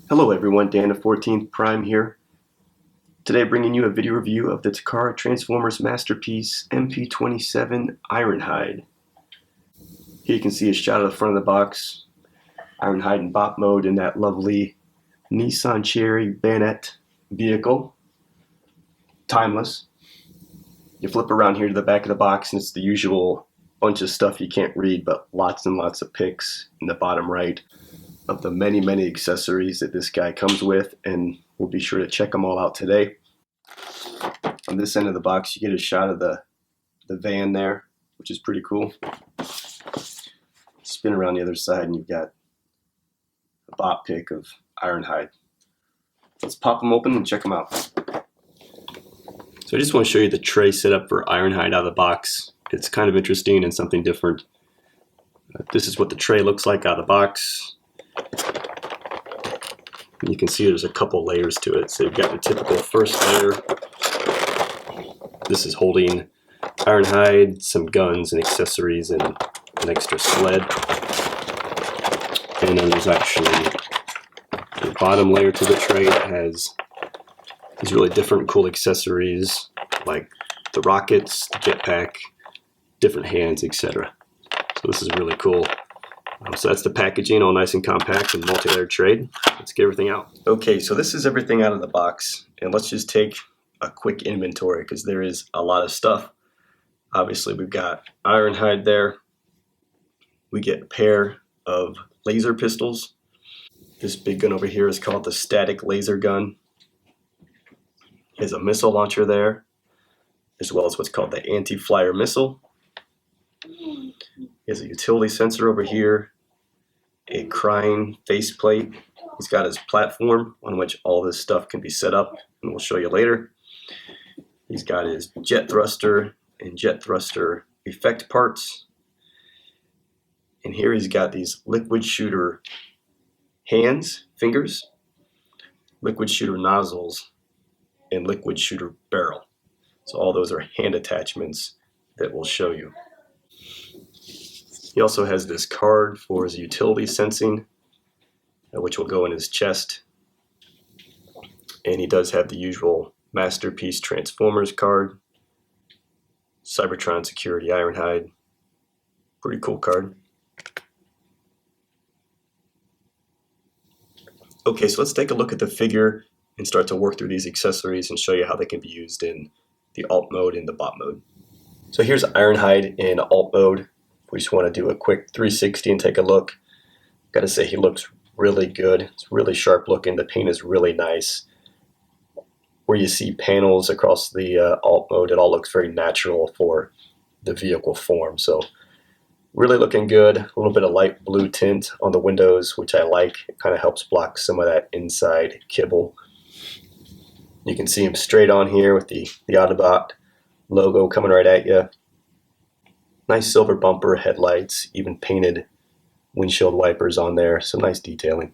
Hello everyone, Dan of 14th Prime here. Today bringing you a video review of the Takara Transformers masterpiece MP-27 Ironhide. Here you can see a shot of the front of the box. Ironhide in bop mode in that lovely Nissan Cherry bayonet vehicle. Timeless. You flip around here to the back of the box and it's the usual bunch of stuff you can't read, but lots and lots of pics in the bottom right of the many accessories that this guy comes with, and we'll be sure to check them all out today. On this end of the box you get a shot of the van there, which is pretty cool. Spin around the other side and you've got a bop pic of Ironhide. Let's pop them open and check them out. So I just want to show you the tray setup for Ironhide out of the box. It's kind of interesting and something different. This is what the tray looks like out of the box. You can see there's a couple layers to it. So you've got your typical first layer. This is holding Ironhide, some guns and accessories, and an extra sled. And then there's actually the bottom layer to the tray that has these really different cool accessories like the rockets, the jetpack, different hands, etc. So this is really cool. So that's the packaging, all nice and compact and multi-layered trade. Let's get everything out. Okay, so this is everything out of the box, and let's just take a quick inventory because there is a lot of stuff. Obviously we've got Ironhide there. We get a pair of laser pistols. This big gun over here is called the static laser gun. There's a missile launcher there, as well as what's called the anti-flyer missile. He has a utility sensor over here, a crying faceplate. He's got his platform on which all this stuff can be set up, and we'll show you later. He's got his jet thruster and jet thruster effect parts. And here he's got these liquid shooter fingers, liquid shooter nozzles, and liquid shooter barrel. So all those are hand attachments that we'll show you. He also has this card for his utility sensing, which will go in his chest. And he does have the usual Masterpiece Transformers card, Cybertron Security Ironhide. Pretty cool card. Okay, so let's take a look at the figure and start to work through these accessories and show you how they can be used in the alt mode and the bot mode. So here's Ironhide in alt mode. We just want to do a quick 360 and take a look. Gotta say, he looks really good. It's really sharp looking. The paint is really nice. Where you see panels across the alt mode, it all looks very natural for the vehicle form. So really looking good. A little bit of light blue tint on the windows, which I like. It kind of helps block some of that inside kibble. You can see him straight on here with the Autobot logo coming right at you. Nice silver bumper, headlights, even painted windshield wipers on there. Some nice detailing.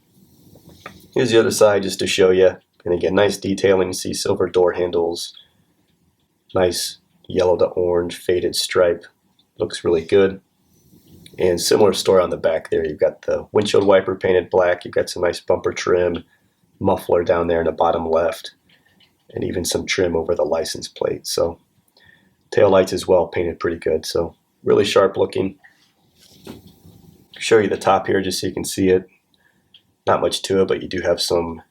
Here's the other side just to show you. And again, nice detailing. You see silver door handles. Nice yellow to orange faded stripe. Looks really good. And similar story on the back there. You've got the windshield wiper painted black. You've got some nice bumper trim, muffler down there in the bottom left, and even some trim over the license plate. So tail lights as well painted pretty good. So really sharp looking. Show you the top here just so you can see it. Not much to it, but you do have some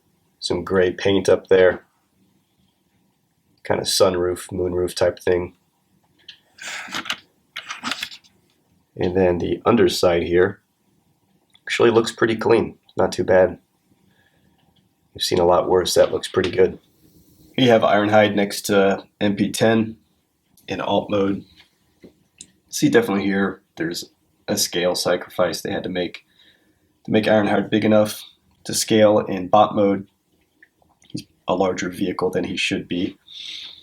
gray paint up there. Kind of sunroof, moonroof type thing. And then the underside here actually looks pretty clean. Not too bad. We've seen a lot worse. That looks pretty good. We have Ironhide next to MP-10 in alt mode. See, definitely here there's a scale sacrifice they had to make Ironhide big enough to scale. In bot mode, he's a larger vehicle than he should be.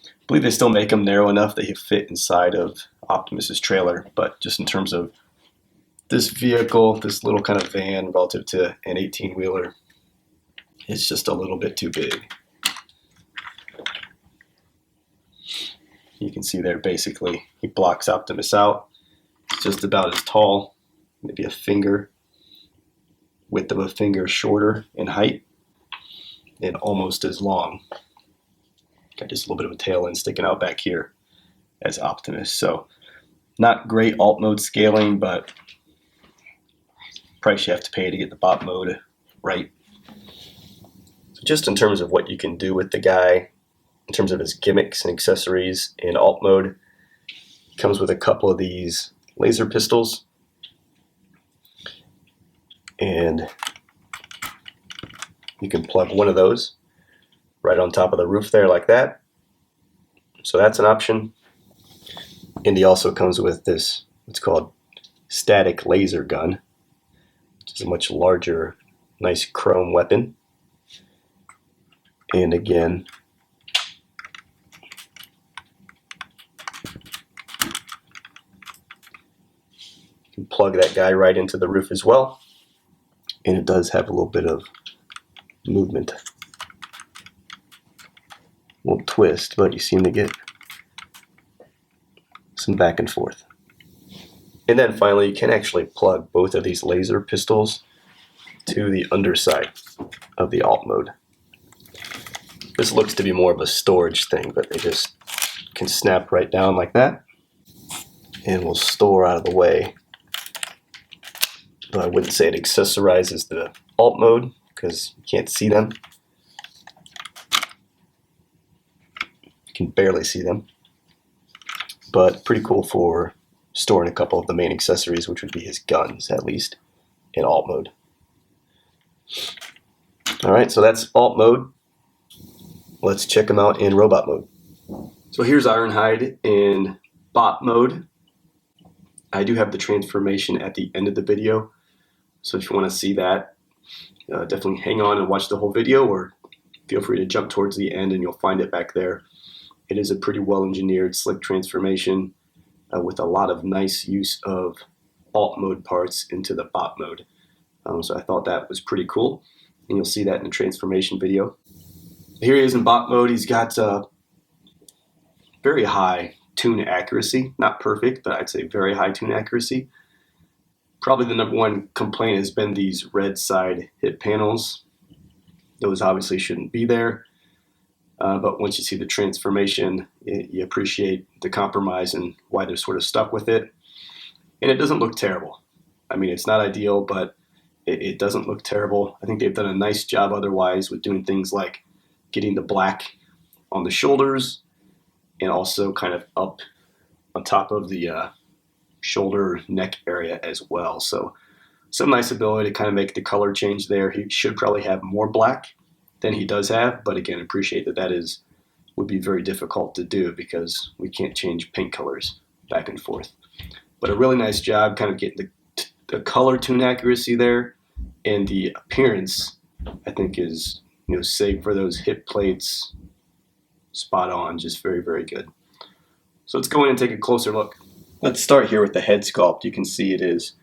I believe they still make him narrow enough that he fit inside of Optimus's trailer, but just in terms of this vehicle, this little kind of van relative to an 18-wheeler, it's just a little bit too big. You can see there basically he blocks Optimus out. It's just about as tall, maybe a finger, width of a finger shorter in height. and almost as long. Got just a little bit of a tail end sticking out back here as Optimus. So not great alt mode scaling, but price you have to pay to get the bot mode right. So just in terms of what you can do with the guy, in terms of his gimmicks and accessories in alt mode, he comes with a couple of these laser pistols, and you can plug one of those right on top of the roof there like that. So that's an option. And he also comes with this, what's called static laser gun, which is a much larger, nice chrome weapon. And again, you can plug that guy right into the roof as well. And it does have a little bit of movement. Won't twist, but you seem to get some back and forth. And then finally, you can actually plug both of these laser pistols to the underside of the alt mode. This looks to be more of a storage thing, but they just can snap right down like that and will store out of the way. But I wouldn't say it accessorizes the alt mode because you can't see them. You can barely see them. But pretty cool for storing a couple of the main accessories, which would be his guns, at least, in alt mode. Alright, so that's alt mode. Let's check him out in robot mode. So here's Ironhide in bot mode. I do have the transformation at the end of the video, so if you want to see that, definitely hang on and watch the whole video, or feel free to jump towards the end and you'll find it back there. It is a pretty well engineered, slick transformation with a lot of nice use of alt mode parts into the bot mode. So I thought that was pretty cool, and you'll see that in the transformation video. Here he is in bot mode. He's got very high tune accuracy. Not perfect, but I'd say very high tune accuracy. Probably the number one complaint has been these red side hit panels. Those obviously shouldn't be there. But once you see the transformation, you appreciate the compromise and why they're sort of stuck with it. And it doesn't look terrible. I mean, it's not ideal, but it doesn't look terrible. I think they've done a nice job otherwise with doing things like getting the black on the shoulders and also kind of up on top of the shoulder neck area as well. So some nice ability to kind of make the color change there. He should probably have more black than he does have, but again, appreciate that would be very difficult to do because we can't change paint colors back and forth. But a really nice job kind of getting the color tune accuracy there, and the appearance I think is, save for those hip plates, spot on, just very, very good. So let's go in and take a closer look. Let's start here with the head sculpt. You can see it is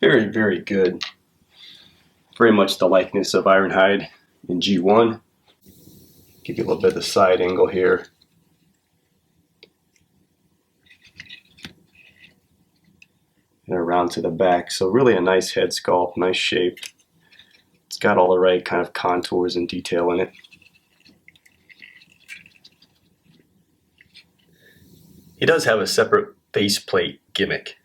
very, very good. Very much the likeness of Ironhide in G1. Give you a little bit of the side angle here. And around to the back. So really a nice head sculpt, nice shape. It's got all the right kind of contours and detail in it. He does have a separate faceplate gimmick.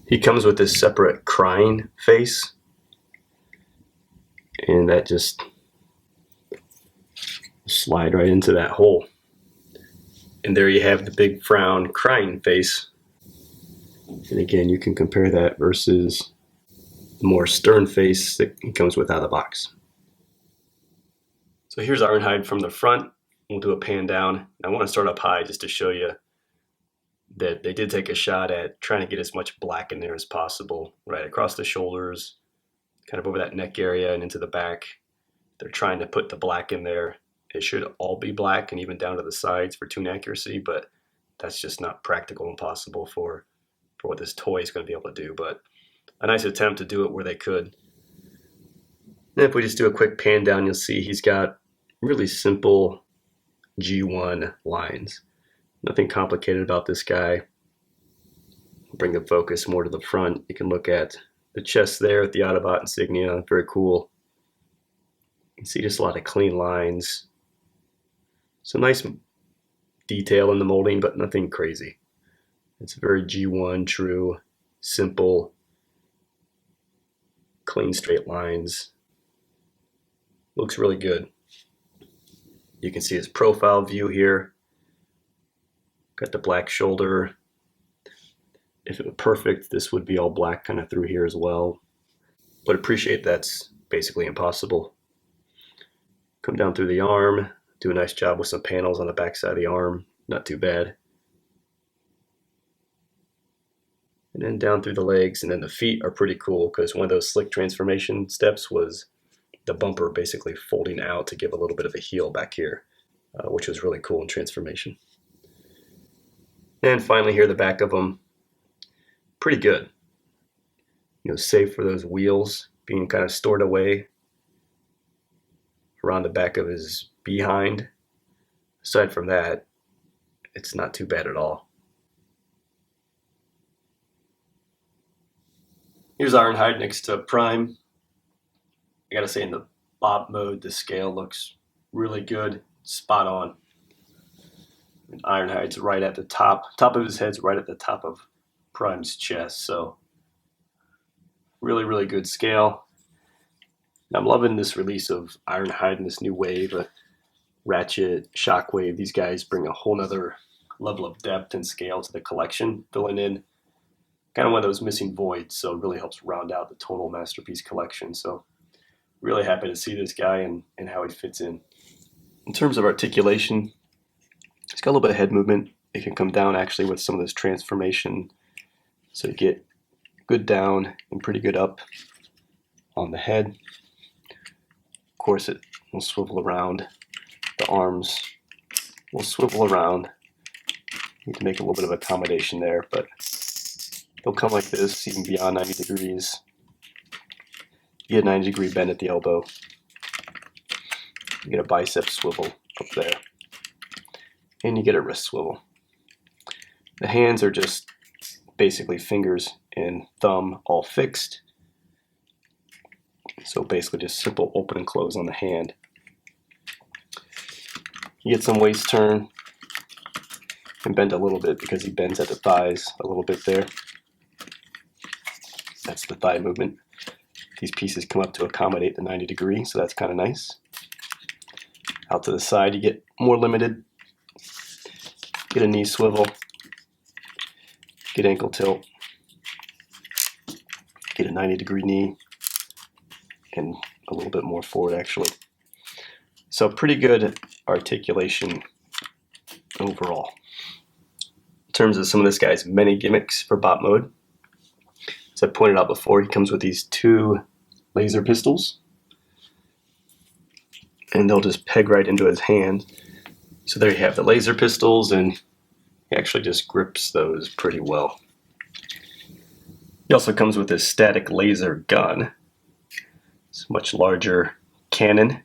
He comes with this separate crying face, and that just slide right into that hole. And there you have the big frown crying face. And again, you can compare that versus the more stern face that he comes with out of the box. So here's Ironhide from the front. We'll do a pan down. I want to start up high just to show you that they did take a shot at trying to get as much black in there as possible, right across the shoulders, kind of over that neck area and into the back. They're trying to put the black in there. It should all be black and even down to the sides for tune accuracy, but that's just not practical and possible for what this toy is going to be able to do. But a nice attempt to do it where they could. And if we just do a quick pan down, you'll see he's got really simple G1 lines. Nothing complicated about this guy. Bring the focus more to the front. You can look at the chest there with the Autobot insignia, very cool. You can see just a lot of clean lines. Some nice detail in the molding, but nothing crazy. It's very G1 true, simple, clean straight lines. Looks really good. You can see his profile view here. Got the black shoulder. If it were perfect, this would be all black kind of through here as well. But appreciate that's basically impossible. Come down through the arm, do a nice job with some panels on the back side of the arm. Not too bad. And then down through the legs, and then the feet are pretty cool because one of those slick transformation steps was the bumper basically folding out to give a little bit of a heel back here, which was really cool in transformation. And finally here, the back of them, pretty good. You know, save for those wheels being kind of stored away around the back of his behind. Aside from that, it's not too bad at all. Here's Ironhide next to Prime. I gotta say, in the Bob mode, the scale looks really good, spot on. And Ironhide's right at the top of his head's right at the top of Prime's chest, so really, really good scale. I'm loving this release of Ironhide in this new wave. Ratchet, Shockwave, these guys bring a whole nother level of depth and scale to the collection, filling in kind of one of those missing voids, so it really helps round out the total Masterpiece collection. So really happy to see this guy and how he fits in. In terms of articulation, it's got a little bit of head movement. It can come down actually with some of this transformation, so you get good down and pretty good up on the head. Of course, it will swivel around. The arms will swivel around. Need to make a little bit of accommodation there, but they'll come like this, even beyond 90 degrees. You get a 90-degree bend at the elbow. You get a bicep swivel up there. And you get a wrist swivel. The hands are just basically fingers and thumb all fixed. So basically just simple open and close on the hand. You get some waist turn and bend a little bit because he bends at the thighs a little bit there. That's the thigh movement. These pieces come up to accommodate the 90 degree, so that's kind of nice. Out to the side, you get more limited. Get a knee swivel. Get ankle tilt. Get a 90-degree knee. And a little bit more forward, actually. So pretty good articulation overall. In terms of some of this guy's many gimmicks for bot mode, as I pointed out before, he comes with these 2 laser pistols, and they'll just peg right into his hand. So there you have the laser pistols, and he actually just grips those pretty well. He also comes with this static laser gun. It's a much larger cannon.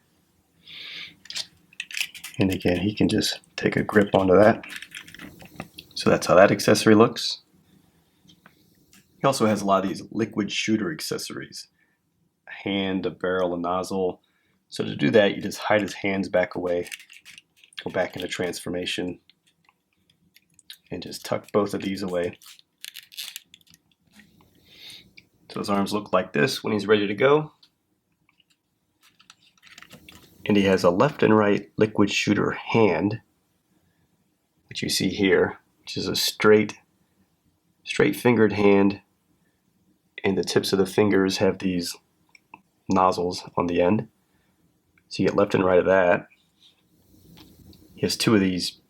And again, he can just take a grip onto that. So that's how that accessory looks. He also has a lot of these liquid shooter accessories. A hand, a barrel, a nozzle. So to do that, you just hide his hands back away, go back into transformation, and just tuck both of these away. So his arms look like this when he's ready to go. And he has a left and right liquid shooter hand, which you see here, which is a straight fingered hand, and the tips of the fingers have these nozzles on the end. So you get left and right of that. He has 2 of these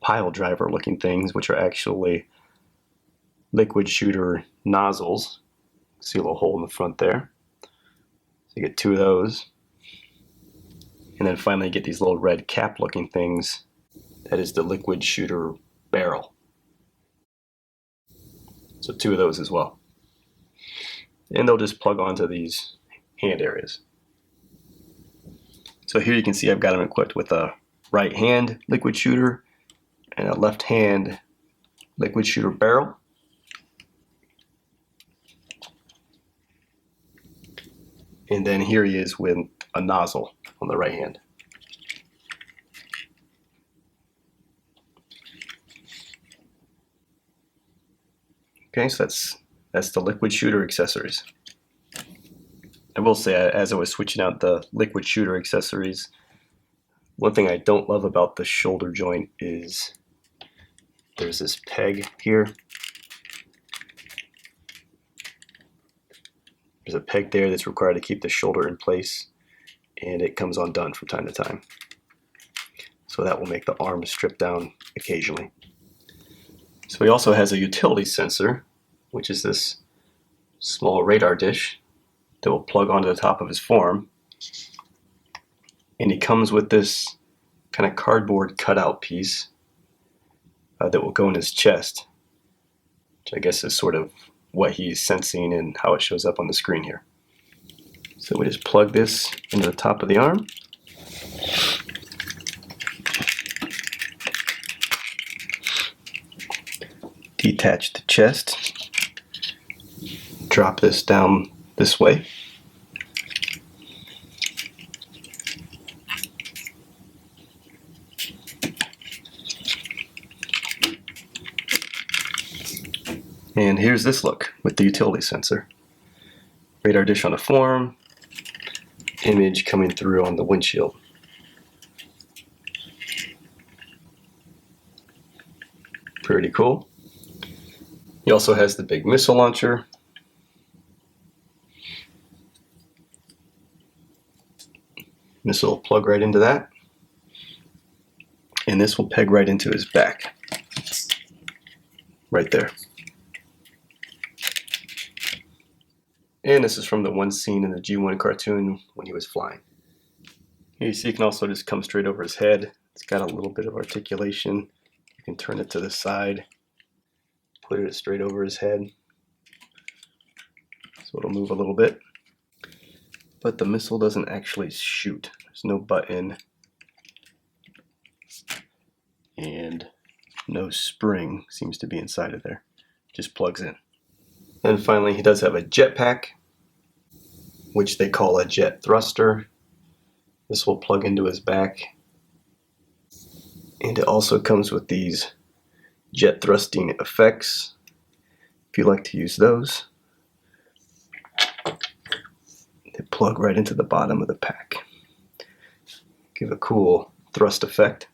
pile driver looking things, which are actually liquid shooter nozzles. See a little hole in the front there. So you get 2 of those. And then finally you get these little red cap looking things. That is the liquid shooter barrel. So 2 of those as well. And they'll just plug onto these hand areas. So here you can see I've got him equipped with a right hand liquid shooter and a left hand liquid shooter barrel. And then here he is with a nozzle on the right hand. Okay, so that's the liquid shooter accessories. I will say, as I was switching out the liquid shooter accessories, one thing I don't love about the shoulder joint is there's this peg here. There's a peg there that's required to keep the shoulder in place, and it comes undone from time to time. So that will make the arm strip down occasionally. So he also has a utility sensor, which is this small radar dish that will plug onto the top of his forearm. And he comes with this kind of cardboard cutout piece that will go in his chest, which I guess is sort of what he's sensing and how it shows up on the screen here. So we just plug this into the top of the arm. Detach the chest. Drop this down this way. And here's this look with the utility sensor. Radar dish on the forearm, image coming through on the windshield. Pretty cool. He also has the big missile launcher. Missile will plug right into that. And this will peg right into his back. Right there. And this is from the one scene in the G1 cartoon when he was flying. Here you see he can also just come straight over his head. It's got a little bit of articulation. You can turn it to the side, put it straight over his head. So it'll move a little bit. But the missile doesn't actually shoot. There's no button and no spring seems to be inside of there. Just plugs in. And finally, he does have a jetpack, which they call a jet thruster. This will plug into his back. And it also comes with these jet thrusting effects, if you like to use those. They plug right into the bottom of the pack. Give a cool thrust effect.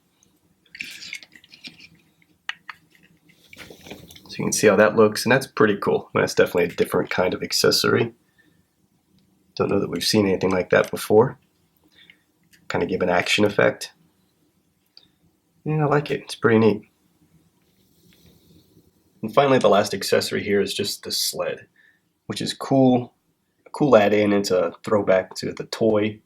So you can see how that looks, and that's pretty cool. That's definitely a different kind of accessory. Don't know that we've seen anything like that before. Kind of give an action effect. Yeah, I like it. It's pretty neat. And finally, the last accessory here is just the sled, which is cool. A cool add-in. It's a throwback to the toy,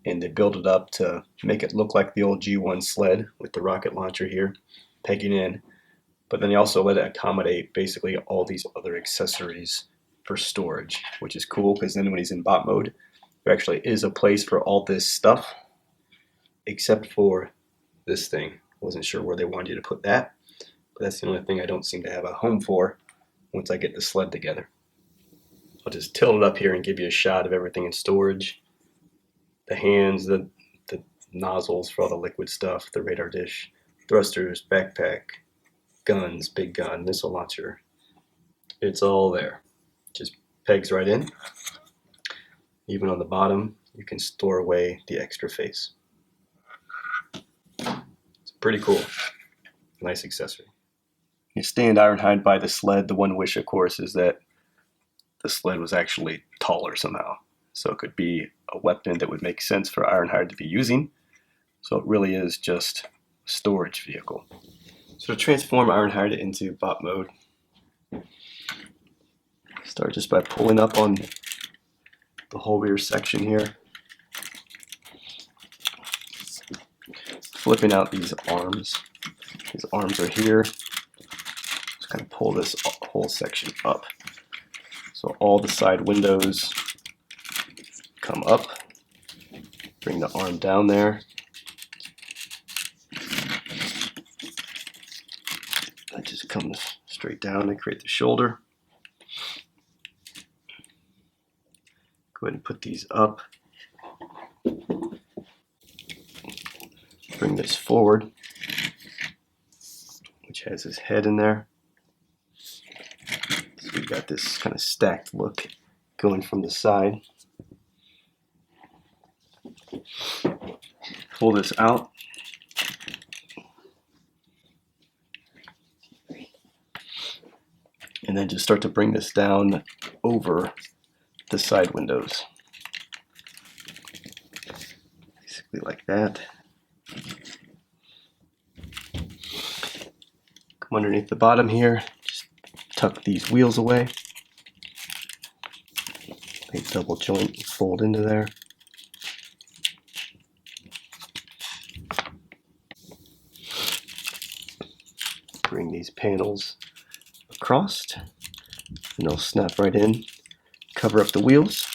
and they build it up to make it look like the old G1 sled with the rocket launcher here, pegging in. But then they also let it accommodate basically all these other accessories for storage, which is cool because then when he's in bot mode, there actually is a place for all this stuff, except for this thing. Wasn't sure where they wanted you to put that, but that's the only thing I don't seem to have a home for once I get the sled together. I'll just tilt it up here and give you a shot of everything in storage. The hands, the nozzles for all the liquid stuff, the radar dish, thrusters, backpack, guns, big gun, missile launcher. It's all there. Just pegs right in. Even on the bottom, you can store away the extra face. It's pretty cool. Nice accessory. You stand Ironhide by the sled. The one wish, of course, is that the sled was actually taller somehow. So it could be a weapon that would make sense for Ironhide to be using. So it really is just a storage vehicle. So to transform Ironhide into bot mode, start just by pulling up on the whole rear section here, flipping out these arms. These arms are here. Just kind of pull this whole section up. So all the side windows come up. Bring the arm down there. That just comes straight down to create the shoulder. Go ahead and put these up. Bring this forward, which has his head in there. So we've got this kind of stacked look going from the side. Pull this out. And then just start to bring this down over the side windows. Basically like that. Come underneath the bottom here, just tuck these wheels away. They double joint and fold into there. Bring these panels across, and they'll snap right in. Cover up the wheels.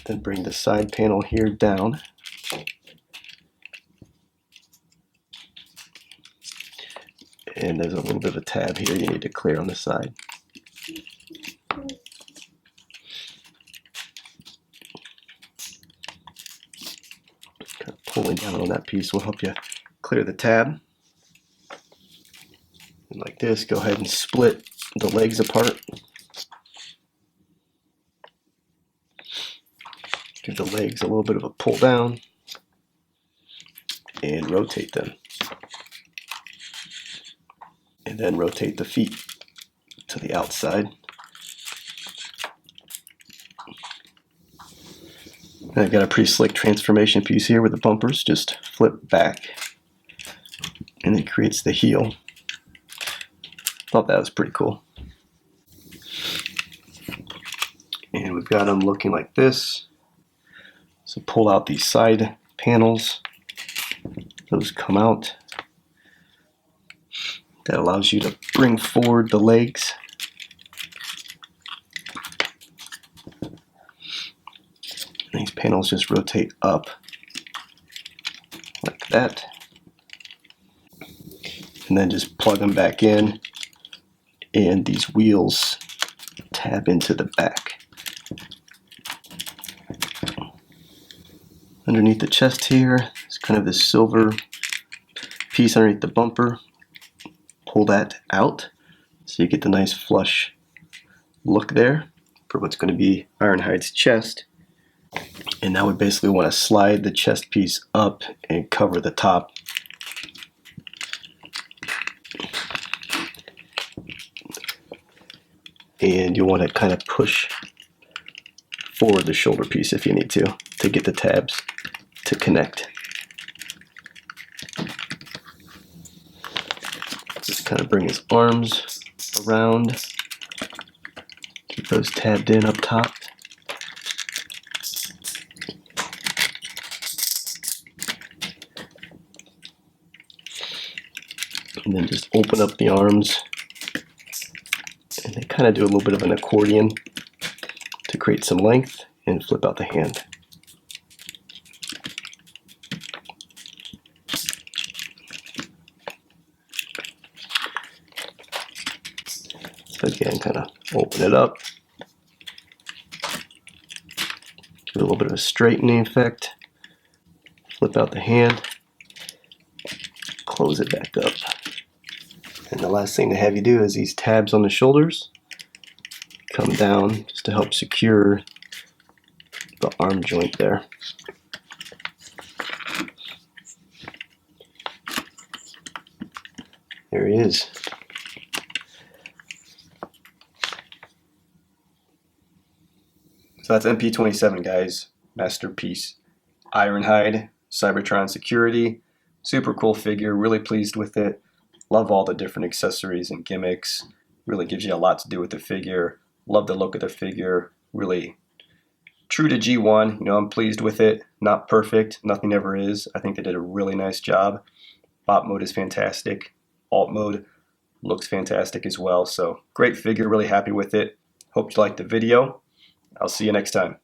Then bring the side panel here down. And there's a little bit of a tab here you need to clear on the side. Kind of pulling down on that piece will help you clear the tab. And like this, go ahead and split the legs apart. Give the legs a little bit of a pull down and rotate them. And then rotate the feet to the outside. And I've got a pretty slick transformation piece here with the bumpers. Just flip back and it creates the heel. Thought that was pretty cool. And we've got them looking like this. So pull out these side panels. Those come out. That allows you to bring forward the legs. And these panels just rotate up like that. And then just plug them back in, and these wheels tab into the back. Underneath the chest here is kind of this silver piece underneath the bumper. Pull that out so you get the nice flush look there for what's going to be Ironhide's chest. And now we basically want to slide the chest piece up and cover the top. And you want to kind of push forward the shoulder piece if you need to get the tabs to connect. Just kind of bring his arms around. Keep those tabbed in up top. And then just open up the arms. And they kind of do a little bit of an accordion to create some length and flip out the hand. So again, kind of open it up. Give it a little bit of a straightening effect. Flip out the hand. Close it back up. And the last thing to have you do is these tabs on the shoulders come down just to help secure the arm joint there. There he is. So that's MP-27, guys. Masterpiece. Ironhide, Cybertron Security. Super cool figure. Really pleased with it. Love all the different accessories and gimmicks. Really gives you a lot to do with the figure. Love the look of the figure. Really true to G1. You know, I'm pleased with it. Not perfect. Nothing ever is. I think they did a really nice job. Bot mode is fantastic. Alt mode looks fantastic as well. So great figure. Really happy with it. Hope you liked the video. I'll see you next time.